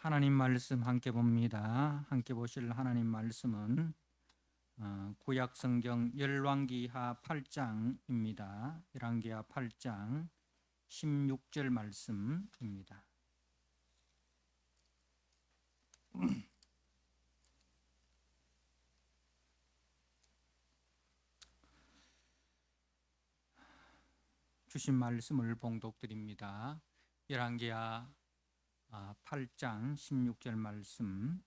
하나님 말씀 함께 봅니다. 함께 보실 하나님 말씀은 구약 성경 열왕기하 8장입니다. 열왕기하 8장 16절 말씀입니다. 주신 말씀을 봉독드립니다. 열왕기하 8장 16절 말씀.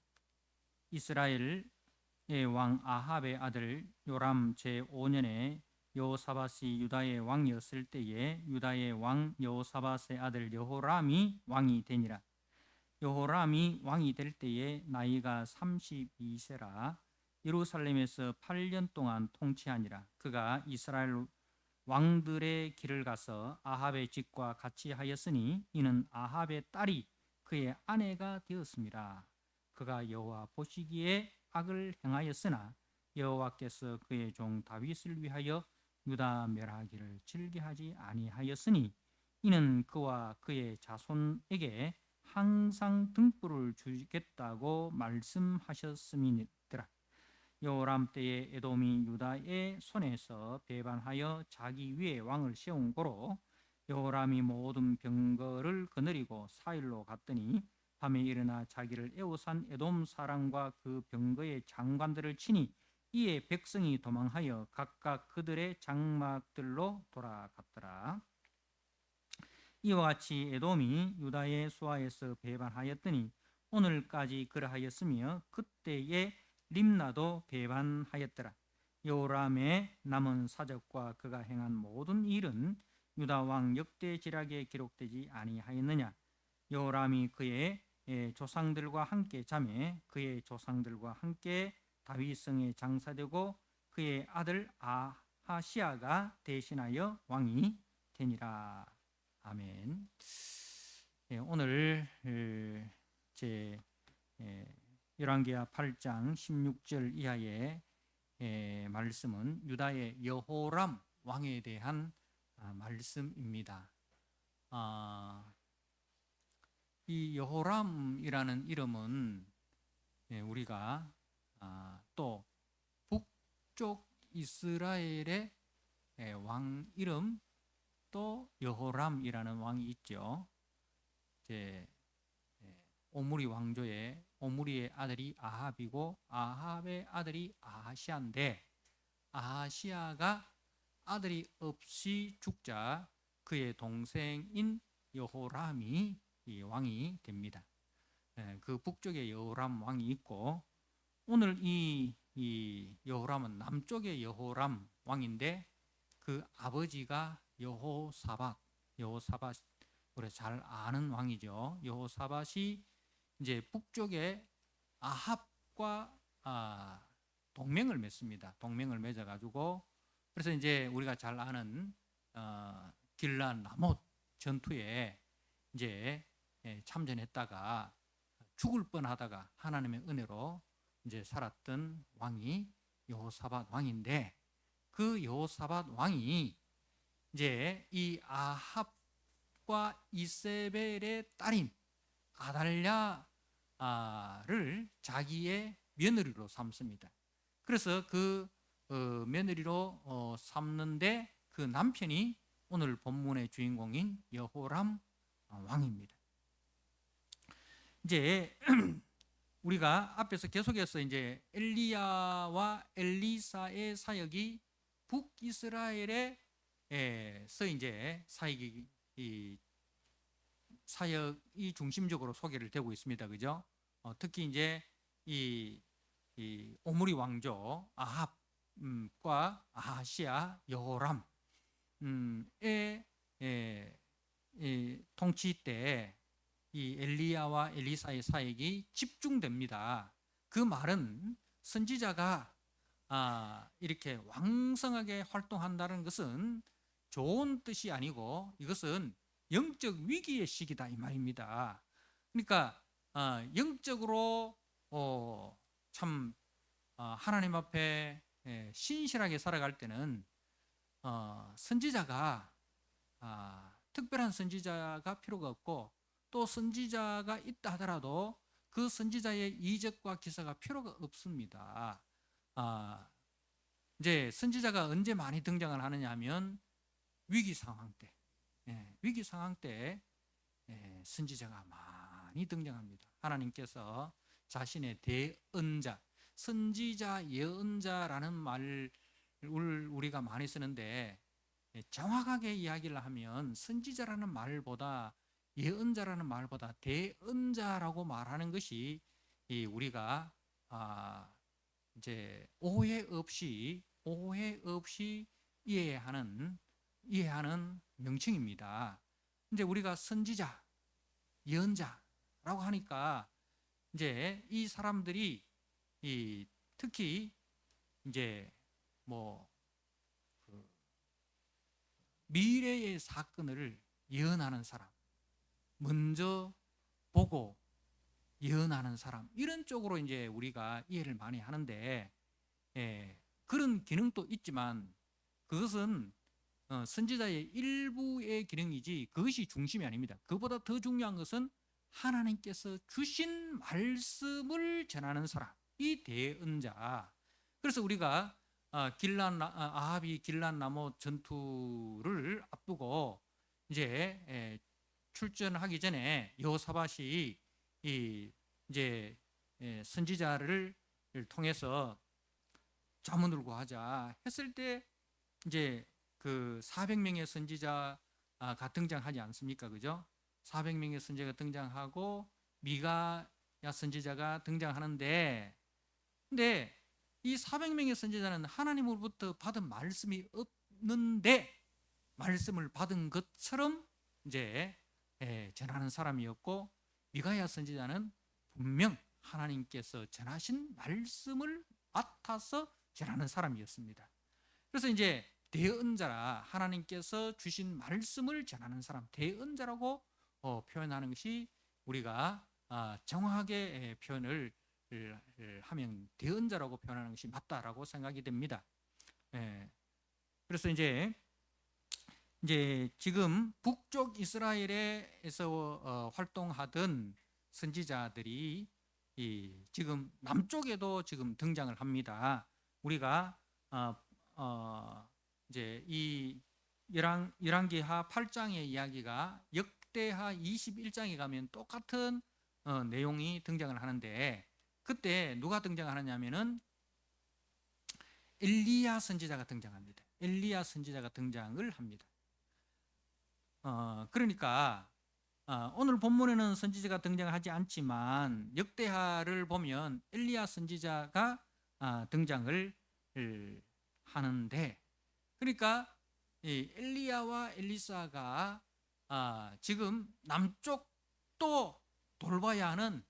이스라엘의 왕 아합의 아들 요람 제5년에 여호사밧이 유다의 왕이었을 때에 유다의 왕 여호사밧의 아들 여호람이 왕이 되니라. 여호람이 왕이 될 때에 나이가 32세라 예루살렘에서 8년 동안 통치하니라. 그가 이스라엘 왕들의 길을 가서 아합의 집과 같이 하였으니 이는 아합의 딸이 그의 아내가 되었습니다. 그가 여호와 보시기에 악을 행하였으나 여호와께서 그의 종 다윗을 위하여 유다 멸하기를 즐겨하지 아니하였으니 이는 그와 그의 자손에게 항상 등불을 주겠다고 말씀하셨음이니라. 여호람 때에 에돔이 유다의 손에서 배반하여 자기 위에 왕을 세운 고로 여호람이 모든 병거를 거느리고 사일로 갔더니 밤에 일어나 자기를 애워싼 에돔 사람과 그 병거의 장관들을 치니 이에 백성이 도망하여 각각 그들의 장막들로 돌아갔더라. 이와 같이 에돔이 유다의 수하에서 배반하였더니 오늘까지 그러하였으며 그때에 림나도 배반하였더라. 여호람의 남은 사적과 그가 행한 모든 일은 유다 왕 역대지략에 기록되지 아니하였느냐. 여호람이 그의 조상들과 함께 자매 그의 조상들과 함께 다윗성에 장사되고 그의 아들 아하시아가 대신하여 왕이 되니라. 아멘. 오늘 제 열왕기하 8장 16절 이하의 말씀은 유다의 여호람 왕에 대한 말씀입니다. 이 여호람이라는 이름은 우리가 또 북쪽 이스라엘의 왕 이름 또 여호람이라는 왕이 있죠. 오므리 왕조의 오므리의 아들이 아합이고 아합의 아들이 아하시아인데 아하시아가 아들이 없이 죽자 그의 동생인 여호람이 왕이 됩니다. 그 북쪽에 여호람 왕이 있고 오늘 이 여호람은 남쪽의 여호람 왕인데 그 아버지가 여호사밧 우리 잘 아는 왕이죠. 여호사밧이 이제 북쪽에 아합과 동맹을 맺습니다. 동맹을 맺어가지고 그래서 이제 우리가 잘 아는 길란 라못 전투에 이제 참전했다가 죽을 뻔하다가 하나님의 은혜로 이제 살았던 왕이 여호사밧 왕인데 그 여호사밧 왕이 이제 이 아합과 이세벨의 딸인 아달랴를 자기의 며느리로 삼습니다. 그래서 그 며느리로 삼는데 그 남편이 오늘 본문의 주인공인 여호람 왕입니다. 이제 우리가 앞에서 계속해서 이제 엘리야와 엘리사의 사역이 북이스라엘에서 이제 사역이 중심적으로 소개를 되고 있습니다. 그죠? 특히 이제 이 오므리 왕조 아합과 아하시아 여호람의 통치 때 이 엘리야와 엘리사의 사역이 집중됩니다. 그 말은 선지자가 이렇게 왕성하게 활동한다는 것은 좋은 뜻이 아니고 이것은 영적 위기의 시기다 이 말입니다. 그러니까 영적으로 참 하나님 앞에 신실하게 살아갈 때는 선지자가 특별한 선지자가 필요가 없고 또 선지자가 있다 하더라도 그 선지자의 이적과 기사가 필요가 없습니다. 이제 선지자가 언제 많이 등장을 하느냐 하면 위기 상황 때, 위기 상황 때 선지자가 많이 등장합니다. 하나님께서 자신의 대언자, 선지자, 예언자라는 말을 우리가 많이 쓰는데 정확하게 이야기를 하면 선지자라는 말보다 예언자라는 말보다 대언자라고 말하는 것이 우리가 이제 오해 없이 이해하는 명칭입니다. 이제 우리가 선지자, 예언자라고 하니까 이제 이 사람들이 특히 이제 미래의 사건을 예언하는 사람, 먼저 보고 예언하는 사람, 이런 쪽으로 이제 우리가 이해를 많이 하는데, 그런 기능도 있지만 그것은 선지자의 일부의 기능이지 그것이 중심이 아닙니다. 그보다 더 중요한 것은 하나님께서 주신 말씀을 전하는 사람, 이 대언자. 그래서 우리가 아합이 길란 나무 전투를 앞두고 이제 출전하기 전에 여호사밧이 이제 선지자를 통해서 자문을 구하자 했을 때 이제 그 400명의 선지자가 등장하지 않습니까? 그죠? 400명의 선지자가 등장하고 미가야 선지자가 등장하는데, 근데 이 400명의 선지자는 하나님으로부터 받은 말씀이 없는데 말씀을 받은 것처럼 이제 전하는 사람이었고, 미가야 선지자는 분명 하나님께서 전하신 말씀을 맡아서 전하는 사람이었습니다. 그래서 이제 대언자라, 하나님께서 주신 말씀을 전하는 사람, 대언자라고 표현하는 것이 우리가 정확하게 표현을 하면 대언자라고 표현하는 것이 맞다라고 생각이 됩니다. 그래서 이제 지금 북쪽 이스라엘에서 활동하던 선지자들이 지금 남쪽에도 지금 등장을 합니다. 우리가 이제 이 열왕기하 8장의 이야기가 역대하 21장에 가면 똑같은 내용이 등장을 하는데, 그때 누가 등장하느냐면은 엘리야 선지자가 등장합니다. 엘리야 선지자가 등장을 합니다. 그러니까 오늘 본문에는 선지자가 등장하지 않지만 역대하를 보면 엘리야 선지자가 등장을 하는데, 그러니까 이 엘리야와 엘리사가 지금 남쪽도 돌봐야 하는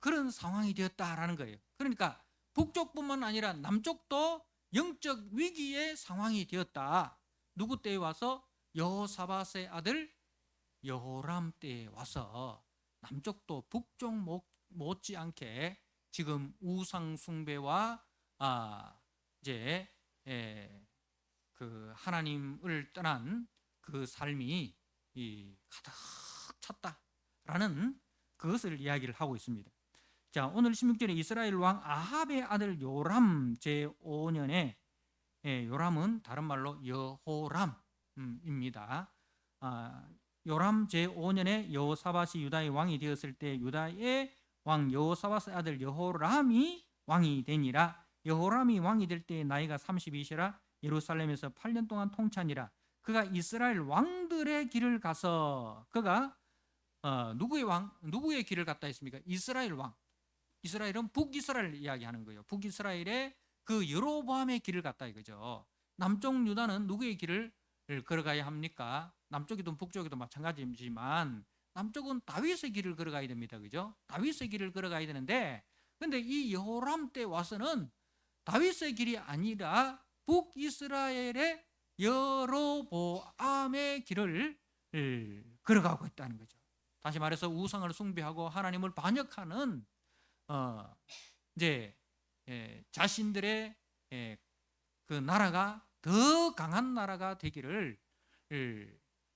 그런 상황이 되었다라는 거예요. 그러니까 북쪽뿐만 아니라 남쪽도 영적 위기의 상황이 되었다. 누구 때에 와서? 여호사밧의 아들 여호람 때에 와서 남쪽도 북쪽 못지않게 지금 우상 숭배와 이제 그 하나님을 떠난 그 삶이 가득 찼다라는 그것을 이야기를 하고 있습니다. 자, 오늘 16절에 이스라엘 왕 아합의 아들 요람 제5년에, 요람은 다른 말로 여호람입니다. 요람 제5년에 여호사밧이 유다의 왕이 되었을 때 유다의 왕 여호사밧의 아들 여호람이 왕이 되니라. 여호람이 왕이 될 때 나이가 32세라 예루살렘에서 8년 동안 통치하니라. 그가 이스라엘 왕들의 길을 가서, 그가 누구의 길을 갔다 했습니까? 이스라엘 왕. 이스라엘은 북이스라엘 이야기하는 거예요. 북이스라엘의 그 여로보암의 길을 갔다 이거죠. 남쪽 유다는 누구의 길을 걸어가야 합니까? 남쪽이든 북쪽이든 마찬가지지만 남쪽은 다윗의 길을 걸어가야 됩니다. 그죠? 다윗의 길을 걸어가야 되는데, 근데 이 여호람 때 와서는 다윗의 길이 아니라 북이스라엘의 여로보암의 길을 걸어가고 있다는 거죠. 다시 말해서 우상을 숭배하고 하나님을 반역하는 이제 자신들의 그 나라가 더 강한 나라가 되기를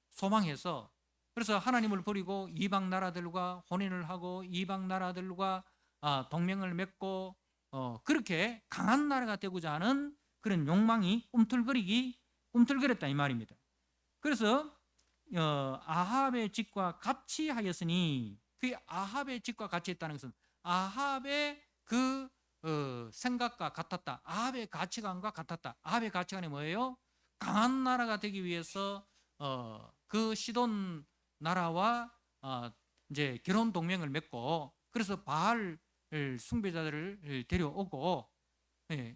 소망해서 그래서 하나님을 버리고 이방 나라들과 혼인을 하고 이방 나라들과 동맹을 맺고 그렇게 강한 나라가 되고자 하는 그런 욕망이 꿈틀거렸다 이 말입니다. 그래서 아합의 집과 같이 하였으니, 그 아합의 집과 같이 했다는 것은 아합의 그 생각과 같았다. 아합의 가치관과 같았다. 아합의 가치관이 뭐예요? 강한 나라가 되기 위해서 그 시돈 나라와 이제 결혼 동맹을 맺고, 그래서 바알 숭배자들을 데려오고,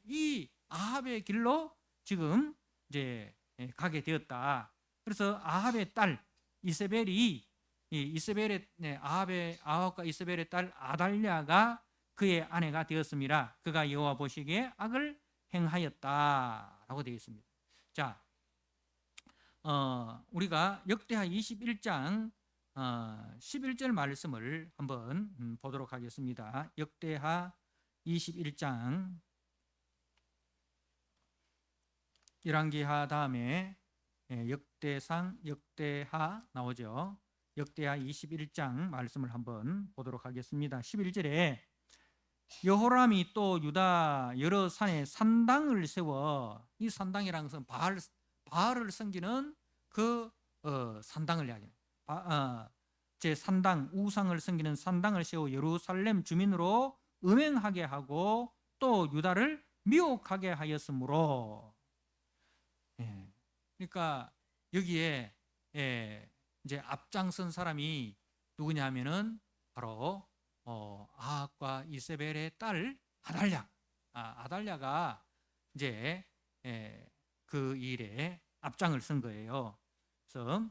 이 아합의 길로 지금 이제 가게 되었다. 그래서 아합의 딸 이세벨이 이세벨의 아합과 이세벨의 딸 아달랴가 그의 아내가 되었습니다. 그가 여호와 보시기에 악을 행하였다라고 되어 있습니다. 자, 우리가 역대하 21장 11절 말씀을 한번 보도록 하겠습니다. 역대하 21장, 열왕기하 다음에 역대하 나오죠. 역대하 21장 말씀을 한번 보도록 하겠습니다. 11절에 여호람이 또 유다 여러 산에 산당을 세워, 이 산당이라는 것은 바알을 섬기는 그 산당을 이야기합니다. 제 산당, 우상을 섬기는 산당을 세워 예루살렘 주민으로 음행하게 하고 또 유다를 미혹하게 하였으므로, 그러니까 여기에 이제 앞장선 사람이 누구냐면은 바로 아합과 이세벨의 딸 아달랴. 아달랴가 이제 그 일에 앞장을 선 거예요. 그래서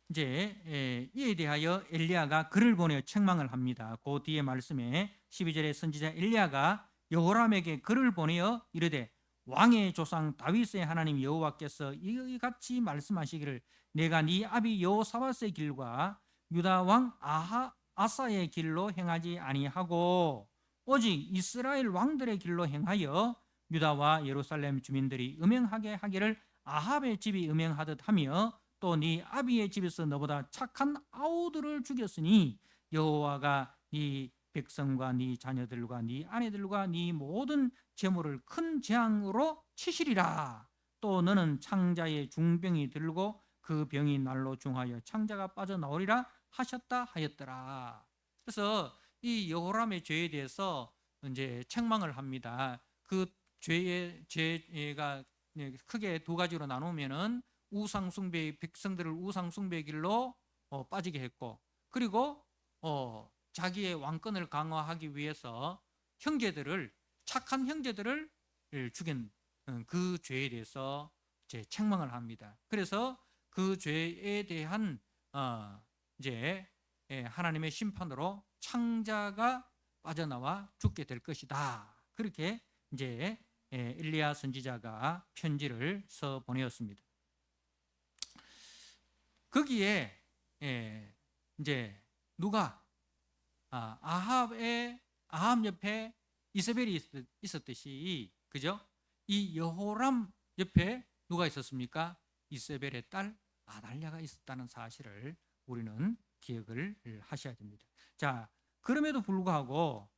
이제 이에 대하여 엘리야가 글을 보내어 책망을 합니다. 그 뒤에 말씀에 12절에 선지자 엘리야가 여호람에게 글을 보내어 이르되 왕의 조상 다윗의 하나님 여호와께서 이같이 말씀하시기를 내가 네 아비 여호사밧의 길과 유다 왕 아사의 길로 행하지 아니하고 오직 이스라엘 왕들의 길로 행하여 유다와 예루살렘 주민들이 음행하게 하기를 아합의 집이 음행하듯 하며 또 네 아비의 집에서 너보다 착한 아우들을 죽였으니 여호와가 네 백성과 네 자녀들과 네 아내들과 네 모든 재물을 큰 재앙으로 치시리라. 또 너는 창자의 중병이 들고 그 병이 날로 중하여 창자가 빠져나오리라 하셨다 하였더라. 그래서 이 여호람의 죄에 대해서 이제 책망을 합니다. 그 죄가 크게 두 가지로 나누면은 우상숭배, 백성들을 우상숭배 길로 빠지게 했고, 그리고 자기의 왕권을 강화하기 위해서 착한 형제들을 죽인 그 죄에 대해서 이제 책망을 합니다. 그래서 그 죄에 대한 이제 하나님의 심판으로 창자가 빠져나와 죽게 될 것이다. 그렇게 이제 엘리야 선지자가 편지를 써 보내었습니다. 거기에 이제 누가 아합 옆에 이세벨이 있었듯이, 그죠? 이 여호람 옆에 누가 있었습니까? 이세벨의 딸 아달랴가 있었다는 사실을 우리는 기억을 하셔야 됩니다. 자, 그럼에도 불구하고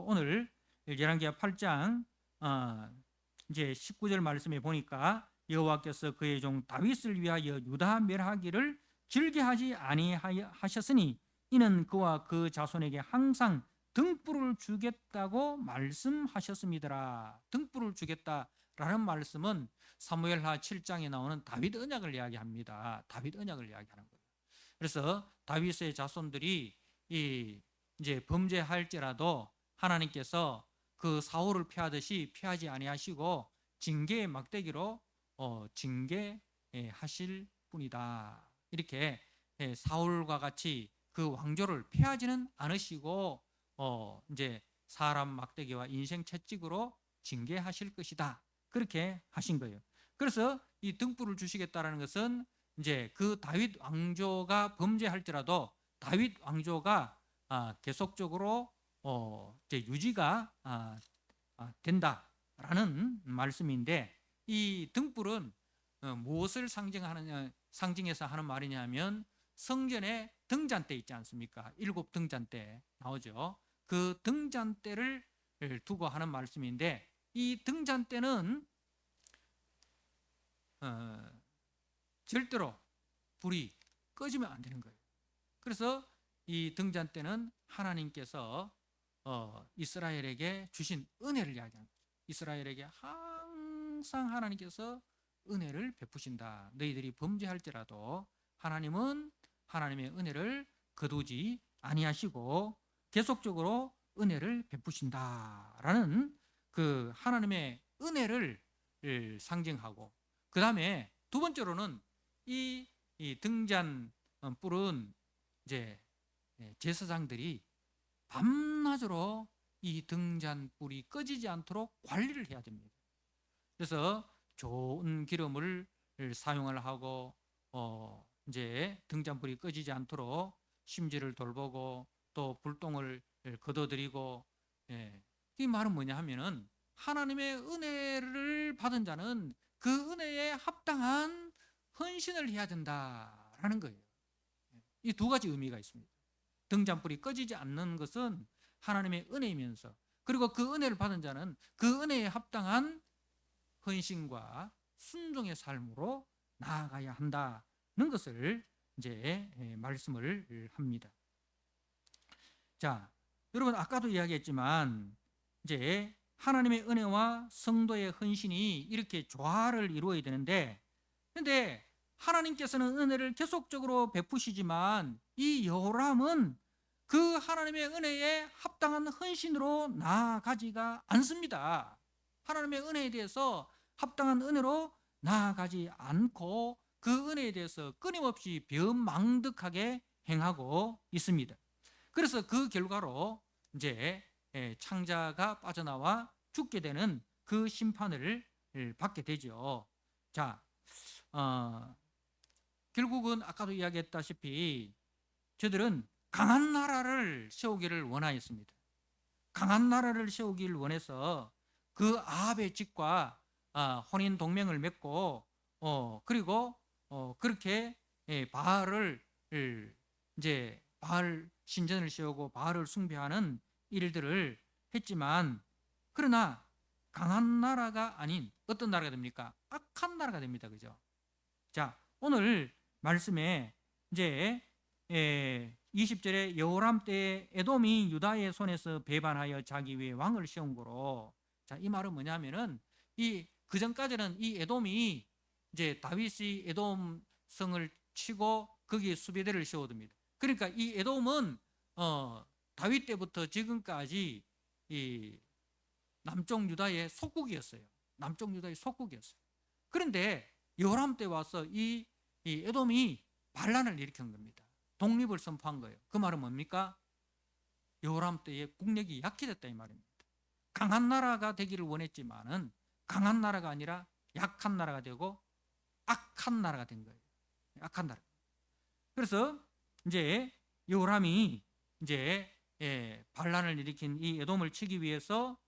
오늘 열왕기하 8장 이제 19절 말씀에 보니까 여호와께서 그의 종 다윗을 위하여 유다 멸하기를 즐겨하지 아니하셨으니 이는 그와 그 자손에게 항상 등불을 주겠다고 말씀하셨습니다. 등불을 주겠다라는 말씀은 사무엘하 7장에 나오는 다윗 언약을 이야기합니다. 다윗 언약을 이야기하는 거예요. 그래서 다윗의 자손들이 이제 범죄할지라도 하나님께서 그 사울을 피하듯이 피하지 아니하시고 징계의 막대기로 징계하실 뿐이다. 이렇게 사울과 같이 그 왕조를 피하지는 않으시고 이제 사람 막대기와 인생 채찍으로 징계하실 것이다. 그렇게 하신 거예요. 그래서 이 등불을 주시겠다라는 것은 이제 그 다윗 왕조가 범죄할지라도 다윗 왕조가 계속적으로 이제 유지가 된다라는 말씀인데, 이 등불은 무엇을 상징하느냐 상징해서 하는 말이냐면 성전의 등잔대 있지 않습니까? 7 등잔대 나오죠. 그 등잔대를 두고 하는 말씀인데, 이 등잔대는 절대로 불이 꺼지면 안 되는 거예요. 그래서 이 등잔대는 하나님께서 이스라엘에게 주신 은혜를 이야기합니다. 이스라엘에게 항상 하나님께서 은혜를 베푸신다. 너희들이 범죄할지라도 하나님은 하나님의 은혜를 거두지 아니하시고 계속적으로 은혜를 베푸신다라는 그 하나님의 은혜를 상징하고, 그 다음에 두 번째로는 이 등잔 뿔은 이제 제사장들이 밤낮으로 이 등잔 뿔이 꺼지지 않도록 관리를 해야 됩니다. 그래서 좋은 기름을 사용을 하고 이제 등잔불이 꺼지지 않도록 심지를 돌보고 또 불똥을 걷어들이고, 이 말은 뭐냐 하면은 하나님의 은혜를 받은 자는 그 은혜에 합당한 헌신을 해야 된다라는 거예요. 이 두 가지 의미가 있습니다. 등잔불이 꺼지지 않는 것은 하나님의 은혜이면서, 그리고 그 은혜를 받은 자는 그 은혜에 합당한 헌신과 순종의 삶으로 나아가야 한다는 것을 이제 말씀을 합니다. 자, 여러분 아까도 이야기했지만 이제 하나님의 은혜와 성도의 헌신이 이렇게 조화를 이루어야 되는데, 그런데 하나님께서는 은혜를 계속적으로 베푸시지만 이 여호람은 그 하나님의 은혜에 합당한 헌신으로 나아가지가 않습니다. 하나님의 은혜에 대해서 합당한 은혜로 나아가지 않고 그 은혜에 대해서 끊임없이 변망득하게 행하고 있습니다. 그래서 그 결과로 이제 창자가 빠져나와 죽게 되는 그 심판을 받게 되죠. 자, 결국은 아까도 이야기했다시피 저들은 강한 나라를 세우기를 원하였습니다. 강한 나라를 세우기를 원해서 그 아합의 집과 혼인 동맹을 맺고 그리고 그렇게 바알을 이제 바알 신전을 세우고 바알을 숭배하는 일들을 했지만, 그러나 강한 나라가 아닌 어떤 나라가 됩니까? 악한 나라가 됩니다. 그죠? 자, 오늘 말씀에 이제 20절에 여호람 때에 에돔이 유다의 손에서 배반하여 자기 위에 왕을 세운 거로, 자, 이 말은 뭐냐면은 그 전까지는 이 에돔이 이제 다윗이 에돔 성을 치고 거기에 수비대를 세워둡니다. 그러니까 이 에돔은 다윗 때부터 지금까지 이 남쪽 유다의 속국이었어요. 남쪽 유다의 속국이었어요. 그런데 여호람 때 와서 이 에돔이 반란을 일으킨 겁니다. 독립을 선포한 거예요. 그 말은 뭡니까? 여호람 때의 국력이 약해졌다 이 말입니다. 강한 나라가 되기를 원했지만은 강한 나라가 아니라 약한 나라가 되고 악한 나라가 된 거예요. 악한 나라. 그래서 이제 여호람이 이제 반란을 일으킨 이 에돔을 치기 위해서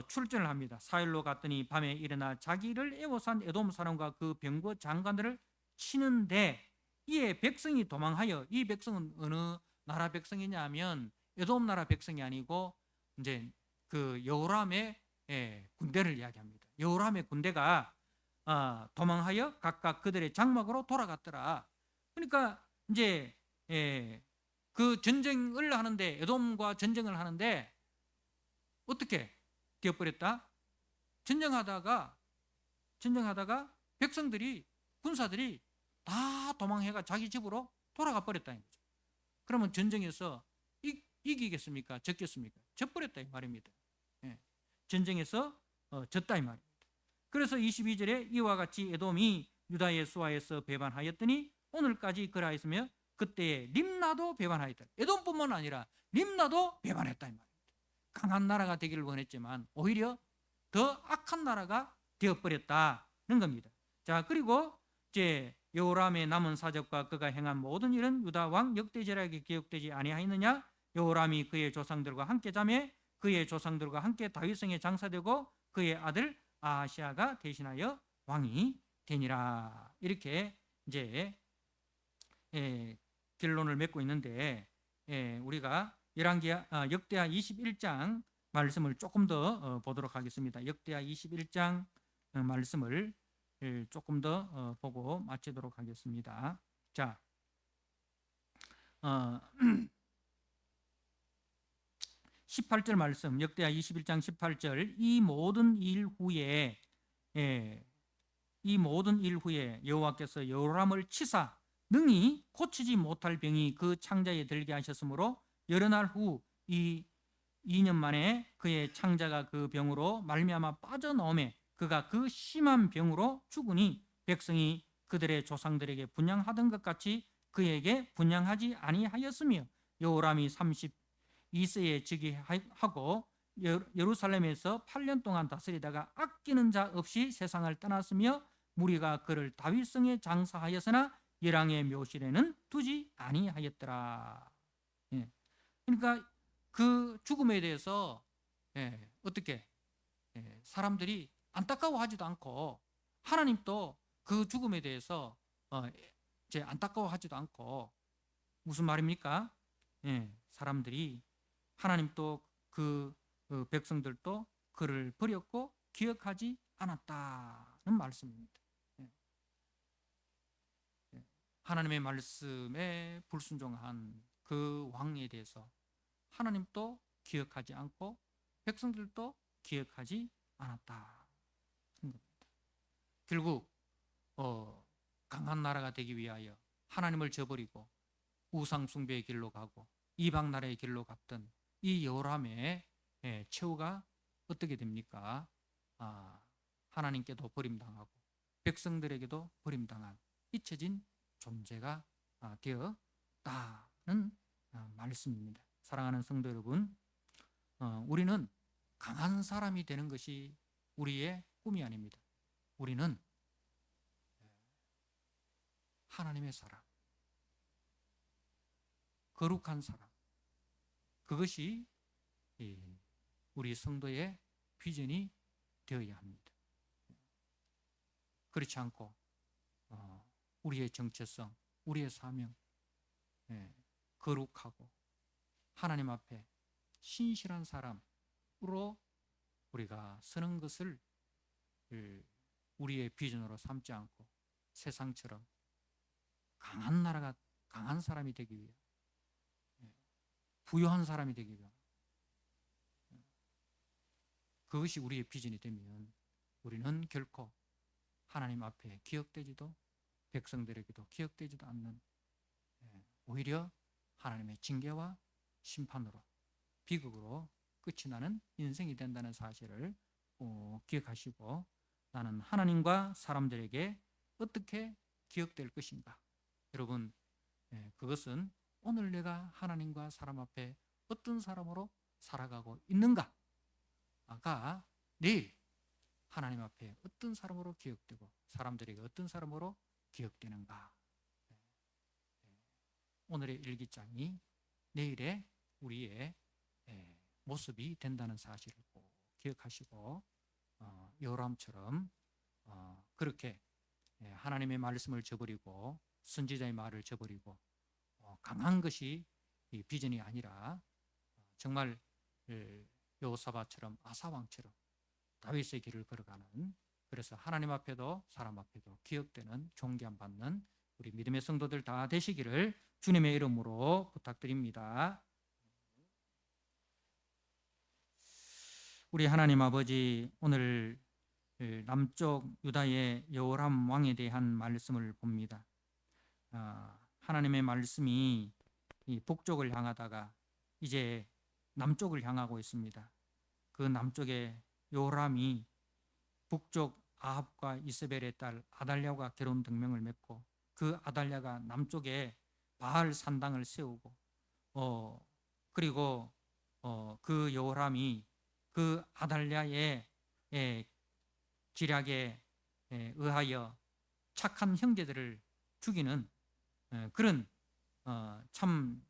출전을 합니다. 사일로 갔더니 밤에 일어나 자기를 애워싼 에돔 사람과 그 병거 장관들을 치는데, 이에 백성이 도망하여, 이 백성은 어느 나라 백성이냐 하면 에돔 나라 백성이 아니고 이제 그 여호람의 군대를 이야기합니다. 여호람의 군대가 도망하여 각각 그들의 장막으로 돌아갔더라. 그러니까 이제 그 전쟁을 하는데, 에돔과 전쟁을 하는데 어떻게 되어버렸다? 전쟁하다가 백성들이, 군사들이 다 도망해가 자기 집으로 돌아가 버렸다는 거죠. 그러면 전쟁에서 이기겠습니까? 졌겠습니까? 졌버렸다 이 말입니다. 전쟁에서 졌다 이 말입니다. 그래서 22절에 이와 같이 에돔이 유다의 수하에서 배반하였더니 오늘까지 그러하였으며 그때에 림나도 배반하였다. 에돔뿐만 아니라 림나도 배반했다 이 말입니다. 강한 나라가 되기를 원했지만 오히려 더 악한 나라가 되어버렸다는 겁니다. 자, 그리고 이제 여호람의 남은 사적과 그가 행한 모든 일은 유다 왕 역대제락에 기억되지 아니하였느냐? 여호람이 그의 조상들과 함께 자매 그의 조상들과 함께 다윗성에 장사되고 그의 아들 아하시아가 대신하여 왕이 되니라. 이렇게 이제 결론을 맺고 있는데, 우리가 역대하 21장 말씀을 조금 더 보도록 하겠습니다. 역대하 21장 말씀을 조금 더 보고 마치도록 하겠습니다. 자, 18절 말씀, 역대하 21장 18절. 이 모든 일 후에 여호와께서 여호람을 치사 능히 고치지 못할 병이 그 창자에 들게 하셨으므로 여러 날 후 이 2년 만에 그의 창자가 그 병으로 말미암아 빠져나오매 그가 그 심한 병으로 죽으니 백성이 그들의 조상들에게 분향하던 것 같이 그에게 분향하지 아니하였으며 여호람이 32세에 즉위하고 예루살렘에서 8년 동안 다스리다가 아끼는 자 없이 세상을 떠났으며 무리가 그를 다윗성에 장사하였으나 열왕의 묘실에는 두지 아니하였더라. 그러니까 그 죽음에 대해서 어떻게 사람들이 안타까워하지도 않고 하나님도 그 죽음에 대해서 이제 안타까워하지도 않고, 무슨 말입니까? 사람들이 하나님도 그 백성들도 그를 버렸고 기억하지 않았다는 말씀입니다. 하나님의 말씀에 불순종한 그 왕에 대해서 하나님도 기억하지 않고 백성들도 기억하지 않았다. 결국 강한 나라가 되기 위하여 하나님을 저버리고 우상 숭배의 길로 가고 이방 나라의 길로 갔던 이 여호람의 최후가 어떻게 됩니까? 하나님께도 버림당하고 백성들에게도 버림당한 잊혀진 존재가 되었다는 말씀입니다. 사랑하는 성도 여러분, 우리는 강한 사람이 되는 것이 우리의 꿈이 아닙니다. 우리는 하나님의 사람, 거룩한 사람, 그것이 우리 성도의 비전이 되어야 합니다. 그렇지 않고 우리의 정체성, 우리의 사명, 거룩하고 하나님 앞에 신실한 사람으로 우리가 서는 것을 우리의 비전으로 삼지 않고 세상처럼 강한 나라가, 강한 사람이 되기 위해, 부유한 사람이 되기 위해, 그것이 우리의 비전이 되면 우리는 결코 하나님 앞에 기억되지도 백성들에게도 기억되지도 않는, 오히려 하나님의 징계와 심판으로, 비극으로 끝이 나는 인생이 된다는 사실을 기억하시고, 나는 하나님과 사람들에게 어떻게 기억될 것인가? 여러분, 그것은 오늘 내가 하나님과 사람 앞에 어떤 사람으로 살아가고 있는가가 내일 하나님 앞에 어떤 사람으로 기억되고 사람들에게 어떤 사람으로 기억되는가. 오늘의 일기장이 내일의 우리의 모습이 된다는 사실을 꼭 기억하시고, 여호람처럼 그렇게 하나님의 말씀을 저버리고 선지자의 말을 저버리고 강한 것이 비전이 아니라 정말 여호사밧처럼, 아사왕처럼 다윗의 길을 걸어가는, 그래서 하나님 앞에도 사람 앞에도 기억되는, 존귀함 받는 우리 믿음의 성도들 다 되시기를 주님의 이름으로 부탁드립니다. 우리 하나님 아버지, 오늘 남쪽 유다의 여호람 왕에 대한 말씀을 봅니다. 하나님의 말씀이 북쪽을 향하다가 이제 남쪽을 향하고 있습니다. 그 남쪽에 여호람이 북쪽 아합과 이세벨의 딸 아달랴와 결혼 등명을 맺고, 그 아달랴가 남쪽에 바알 산당을 세우고, 그리고 그 여호람이 그 아달랴의 기략에 의하여 착한 형제들을 죽이는 그런 참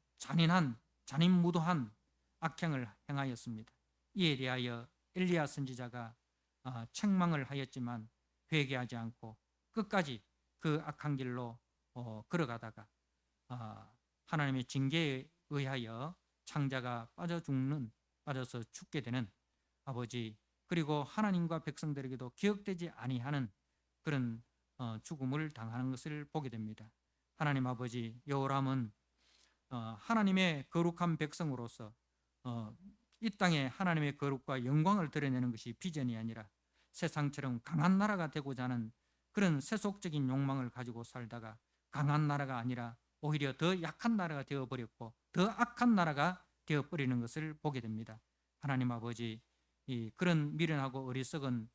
잔인무도한 악행을 행하였습니다. 이에 대하여 엘리야 선지자가 책망을 하였지만 회개하지 않고 끝까지 그 악한 길로 걸어가다가 하나님의 징계에 의하여 창자가 빠져서 죽게 되는 아버지, 그리고 하나님과 백성들에게도 기억되지 아니하는 그런 죽음을 당하는 것을 보게 됩니다. 하나님 아버지, 여호람은 하나님의 거룩한 백성으로서 이 땅에 하나님의 거룩과 영광을 드러내는 것이 비전이 아니라 세상처럼 강한 나라가 되고자 하는 그런 세속적인 욕망을 가지고 살다가 강한 나라가 아니라 오히려 더 약한 나라가 되어버렸고 더 악한 나라가 되어버리는 것을 보게 됩니다. 하나님 아버지, 그런 미련하고 어리석은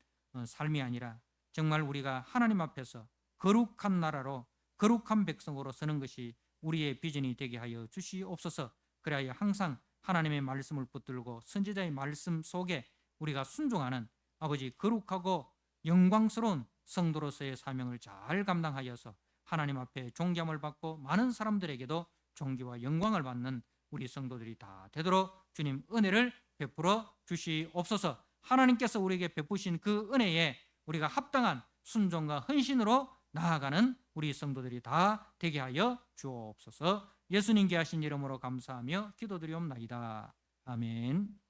삶이 아니라 정말 우리가 하나님 앞에서 거룩한 나라로 거룩한 백성으로 서는 것이 우리의 비전이 되게 하여 주시옵소서. 그래야 항상 하나님의 말씀을 붙들고 선지자의 말씀 속에 우리가 순종하는 아버지 거룩하고 영광스러운 성도로서의 사명을 잘 감당하여서 하나님 앞에 존귀함을 받고 많은 사람들에게도 존귀와 영광을 받는 우리 성도들이 다 되도록 주님 은혜를 베풀어 주시옵소서. 하나님께서 우리에게 베푸신 그 은혜에 우리가 합당한 순종과 헌신으로 나아가는 우리 성도들이 다 되게 하여 주옵소서. 예수님께 하신 이름으로 감사하며 기도드리옵나이다. 아멘.